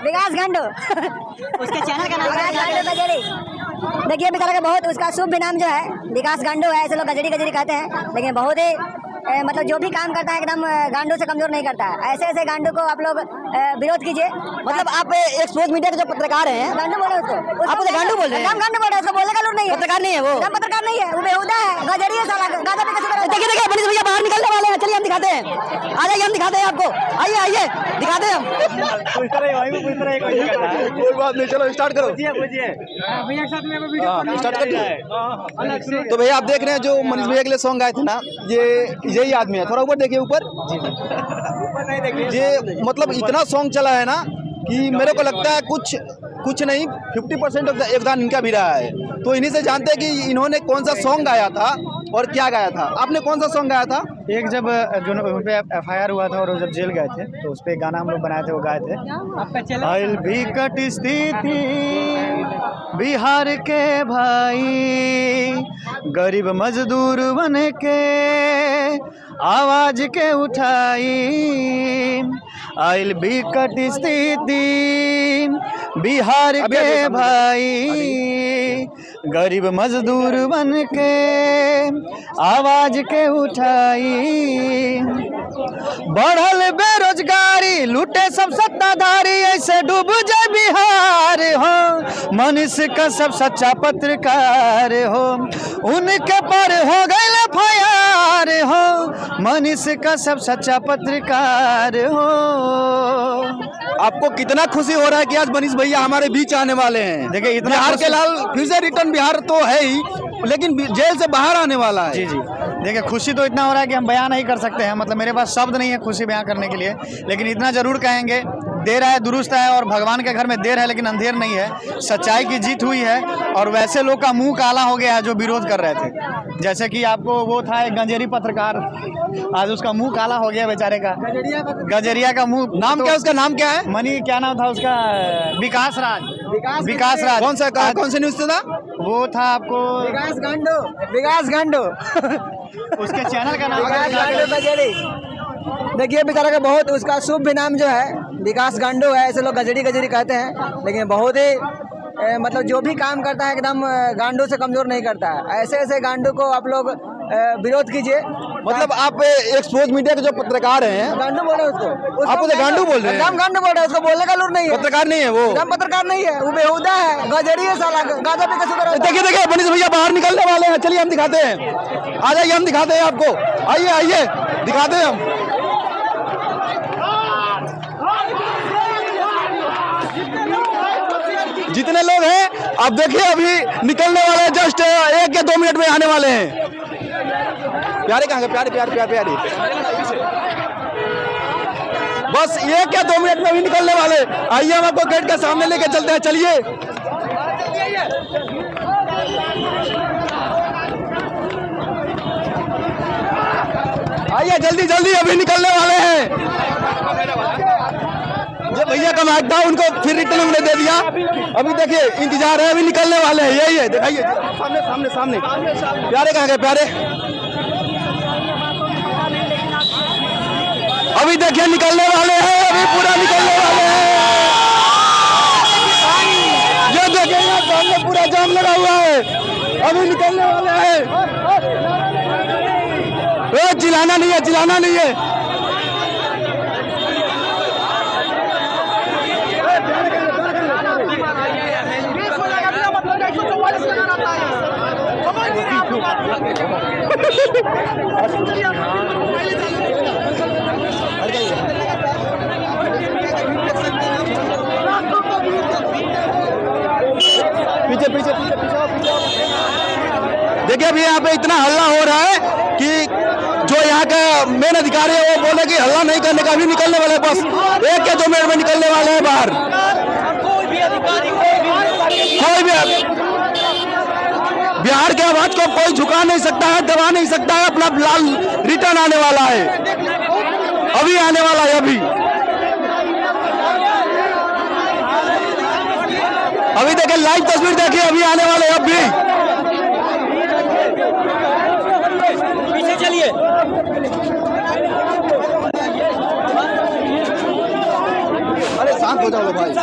विकास गांडू उसके चैनल का नाम विकास गांडू गजरी। देखिए बेचारा का बहुत उसका शुभ नाम जो है विकास गांडू है। ऐसे लोग गजरी गजरी कहते हैं, लेकिन बहुत ही मतलब जो भी काम करता है एकदम गांडू से कमजोर नहीं करता है। ऐसे ऐसे गांडू को आप लोग विरोध कीजिए। मतलब आप एक्सपोज मीडिया के जो पत्रकार हैं, गांडू बोले उसको, आप उसे गांडू बोल रहे हैं? हम गांडू बोल रहे हैं, उसको बोलने का लूट नहीं है। पत्रकार नहीं है वो, हम पत्रकार नहीं है, वो बेहुदा है, गजरी है साला, गांजा पे कैसे करेगा? देखिए देखिए मनीष भैया बाहर निकलने वाले हैं, चलिए हम दिखाते हैं। आ जाइए हम दिखाते हैं आपको, आइए आइए दिखाते हैं हम। कोई बात नहीं, चलो स्टार्ट करो। स्टार्ट कर दिए। तो भैया आप देख रहे हैं जो मनीष भैया के लिए सॉन्ग गाए थे ना, ये यही आदमी है। थोड़ा ऊपर देखिए, ऊपर ये मतलब इतना सॉन्ग चला है ना कि मेरे को लगता है कुछ नहीं 50% योगदान इनका भी रहा है। तो इन्हीं से जानते हैं कि इन्होंने कौन सा सॉन्ग गाया था और क्या गाया था। आपने कौन सा सॉन्ग गाया था? एक जब जो उन पे FIR हुआ था और वो जब जेल गए थे तो उस पे गाना हम लोग बनाए थे, वो गाए थे। आइल भी कट स्थिति बिहार के भाई, गरीब मजदूर बन के आवाज के उठाई। आइल भी कट स्थिति बिहार के भाई, गरीब मजदूर बन के आवाज के उठाई। बढ़ल बेरोजगारी लूटे सब सत्ताधारी, ऐसे डूब जाए बिहार हो। मनुष्य का सब सच्चा पत्रकार हो, उनके पर हो गए FIR हो। मनुष्य का सब सच्चा पत्रकार हो। आपको कितना खुशी हो रहा है कि आज मनीष भैया हमारे बीच आने वाले हैं? देखिए इतना बिहार के लाल फिर से रिटर्न बिहार तो है ही, लेकिन जेल से बाहर आने वाला है। जी जी, देखिए खुशी तो इतना हो रहा है कि हम बयान नहीं कर सकते हैं। मतलब मेरे पास शब्द नहीं है खुशी बयान करने के लिए, लेकिन इतना जरूर कहेंगे, देर है दुरुस्त है, और भगवान के घर में देर है लेकिन अंधेर नहीं है। सच्चाई की जीत हुई है और वैसे लोग का मुंह काला हो गया है जो विरोध कर रहे थे। जैसे कि आपको वो था एक गंजेरी पत्रकार, आज उसका मुंह काला हो गया बेचारे का। गजरिया का मुंह, नाम क्या है उसका? नाम क्या है? मनी क्या नाम था उसका? विकास राज। विकास राज कौन से न्यूज से था वो? था आपको विकास गांडू उसके चैनल का नाम विकास गांडू गजरी। देखिए बेचारा का बहुत उसका शुभ नाम जो है विकास गांडू है। ऐसे लोग गजरी गजरी कहते हैं, लेकिन बहुत ही मतलब जो भी काम करता है एकदम गांडू से कमजोर नहीं करता है। ऐसे ऐसे गांडू को आप लोग विरोध कीजिए। मतलब आप एक्सपोज मीडिया के जो पत्रकार हैं, गांडू बोले उसको, आप उसे गांडू बोल रहे हैं? हम गांडू बोल रहे हैं, उसको बोलने का लूट नहीं है। पत्रकार नहीं है वो, हम पत्रकार नहीं है, वो बेहुदा है, गजरी है साला, गांजा पे कैसे करेगा? देखिए देखिए मनीष भैया बाहर निकलने वाले हैं, चलिए हम दिखाते हैं। आ जाइए हम दिखाते हैं आपको, आइए आइए दिखाते हैं हम। जितने लोग हैं आप देखिए अभी निकलने वाले हैं, जस्ट 1 या 2 मिनट में आने वाले हैं। प्यारे कहाँ गए? प्यारे प्यारे प्यारे प्यारे बस 1 या 2 मिनट में भी निकलने वाले। आइए हम आपको गेट के सामने लेके चलते हैं, चलिए। आइए जल्दी जल्दी, अभी निकलने वाले हैं। ये भैया का माइक था, उनको फिर रिटर्न हमने दे दिया। अभी देखिए इंतजार है, अभी निकलने वाले हैं। यही है, दिखाइए सामने सामने सामने। प्यारे कहाँ गए? प्यारे अभी देखिए निकलने वाले हैं, अभी पूरा निकलने वाले हैं। ये देखिए यहाँ सामने पूरा जाम लगा हुआ है, अभी निकलने वाले हैं। चिल्लाना नहीं है, चिल्लाना नहीं है। पीछे पीछे पीछे पीछे। देखिए अभी यहाँ पे इतना हल्ला हो रहा है कि जो यहाँ का मेन अधिकारी है वो बोले कि हल्ला नहीं करने का, भी निकलने वाले, बस 1 या 2 मिनट में निकलने वाले हैं बाहर। कोई भी बिहार के आवाज को कोई झुका नहीं सकता है, दबा नहीं सकता है। अपना लाल रिटर्न आने वाला है, अभी आने वाला है। अभी देखिए लाइव तस्वीर देखिए, अभी आने वाले हैं। अभी पीछे चलिए। अरे शांत हो जाओ भाई।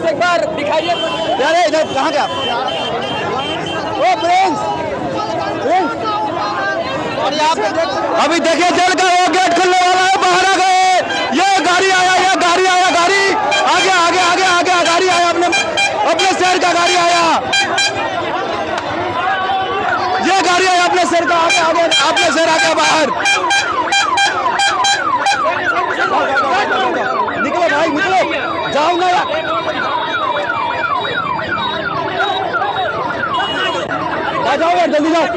एक बार दिखाइए यार, इधर कहाँ गया? ओ प्रिंस, और यहाँ पे अभी देखिए जेल का वो गेट खुलने वाला है, बाहर आ गए। ये गाड़ी आया, ये गाड़ी आया, गाड़ी आगे आगे आगे आगे गाड़ी आया, अपने शहर का गाड़ी आया, ये गाड़ी आया अपने शहर का, आगे आगे अपने शहर आगे बाहर निकलो भाई, निकलो, जाओ ना यार, जाओ यार, जल्दी जाओ।